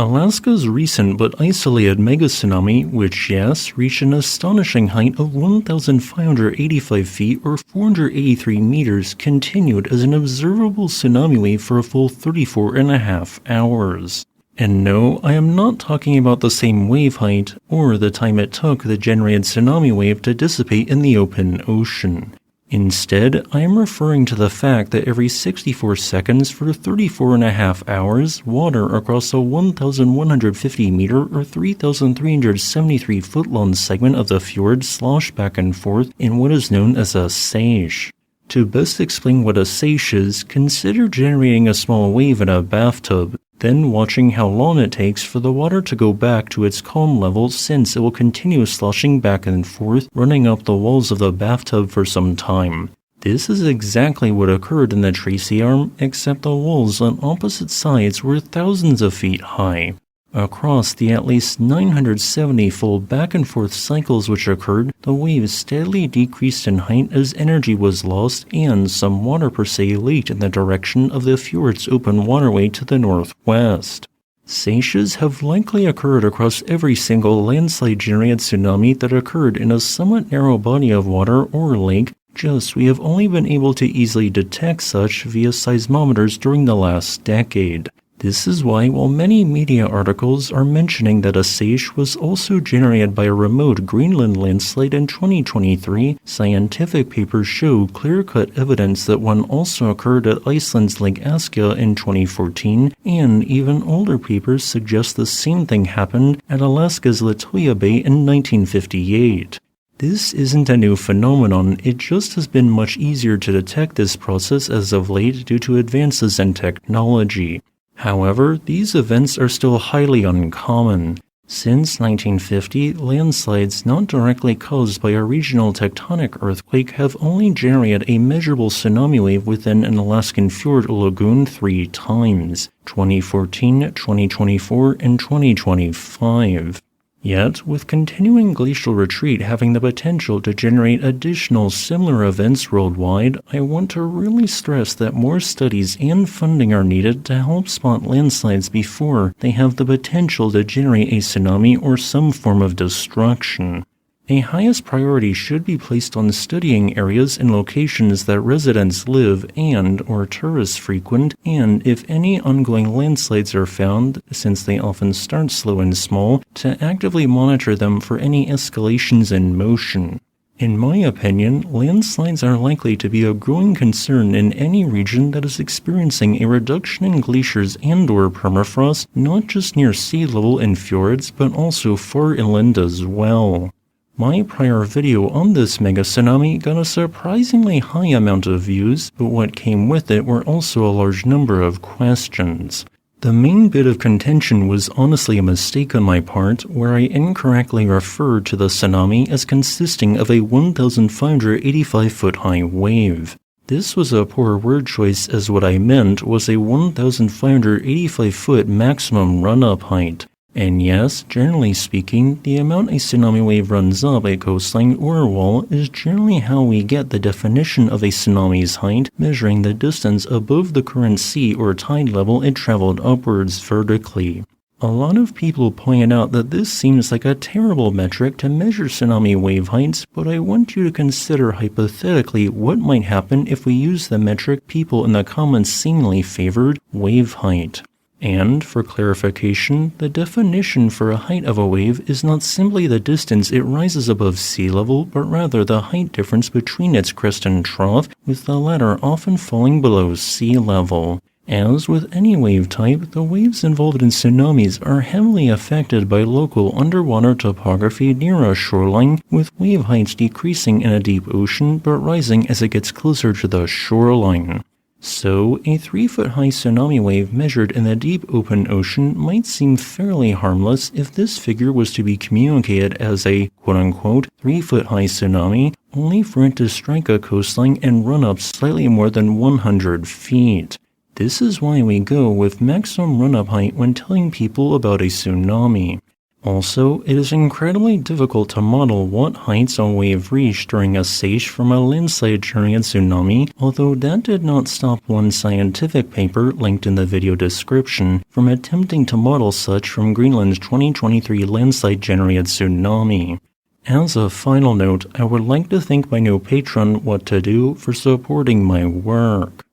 Alaska's recent but isolated megatsunami, which, yes, reached an astonishing height of 1,585 feet or 483 meters, continued as an observable tsunami wave for a full 34.5 hours. And no, I am not talking about the same wave height, or the time it took the generated tsunami wave to dissipate in the open ocean. Instead, I am referring to the fact that every 64 seconds for 34.5 hours, water across a 1,150 meter or 3,373 foot long segment of the fjord sloshed back and forth in what is known as a seiche. To best explain what a seiche is, consider generating a small wave in a bathtub, then watching how long it takes for the water to go back to its calm level, since it will continue sloshing back and forth, running up the walls of the bathtub for some time. This is exactly what occurred in the Tracy Arm, except the walls on opposite sides were thousands of feet high. Across the at least 970-fold back-and-forth cycles which occurred, the waves steadily decreased in height as energy was lost and some water per se leaked in the direction of the fjord's open waterway to the northwest. Seiches have likely occurred across every single landslide-generated tsunami that occurred in a somewhat narrow body of water or lake, just we have only been able to easily detect such via seismometers during the last decade. This is why, while many media articles are mentioning that a seiche was also generated by a remote Greenland landslide in 2023, scientific papers show clear-cut evidence that one also occurred at Iceland's Lake Askja in 2014, and even older papers suggest the same thing happened at Alaska's Lituya Bay in 1958. This isn't a new phenomenon, it just has been much easier to detect this process as of late due to advances in technology. However, these events are still highly uncommon. Since 1950, landslides not directly caused by a regional tectonic earthquake have only generated a measurable tsunami wave within an Alaskan fjord or lagoon 3 times: 2014, 2024, and 2025. Yet, with continuing glacial retreat having the potential to generate additional similar events worldwide, I want to really stress that more studies and funding are needed to help spot landslides before they have the potential to generate a tsunami or some form of destruction. A highest priority should be placed on studying areas and locations that residents live or tourists frequent, and if any ongoing landslides are found, since they often start slow and small, to actively monitor them for any escalations in motion. In my opinion, landslides are likely to be a growing concern in any region that is experiencing a reduction in glaciers and/or permafrost, not just near sea level in fjords, but also far inland as well. My prior video on this megatsunami got a surprisingly high amount of views, but what came with it were also a large number of questions. The main bit of contention was honestly a mistake on my part, where I incorrectly referred to the tsunami as consisting of a 1,585-foot high wave. This was a poor word choice, as what I meant was a 1,585-foot maximum run-up height. And yes, generally speaking, the amount a tsunami wave runs up a coastline or a wall is generally how we get the definition of a tsunami's height, measuring the distance above the current sea or tide level it traveled upwards vertically. A lot of people point out that this seems like a terrible metric to measure tsunami wave heights, but I want you to consider hypothetically what might happen if we use the metric people in the comments seemingly favored, wave height. And, for clarification, the definition for a height of a wave is not simply the distance it rises above sea level, but rather the height difference between its crest and trough, with the latter often falling below sea level. As with any wave type, the waves involved in tsunamis are heavily affected by local underwater topography near a shoreline, with wave heights decreasing in a deep ocean but rising as it gets closer to the shoreline. So, a 3-foot-high tsunami wave measured in the deep open ocean might seem fairly harmless if this figure was to be communicated as a quote-unquote 3-foot-high tsunami, only for it to strike a coastline and run up slightly more than 100 feet. This is why we go with maximum run-up height when telling people about a tsunami. Also, it is incredibly difficult to model what heights a wave reached during a Seiche from a landslide during a tsunami, although that did not stop one scientific paper linked in the video description from attempting to model such from Greenland's 2023 landslide-generated tsunami. As a final note, I would like to thank my new patron What To Do for supporting my work.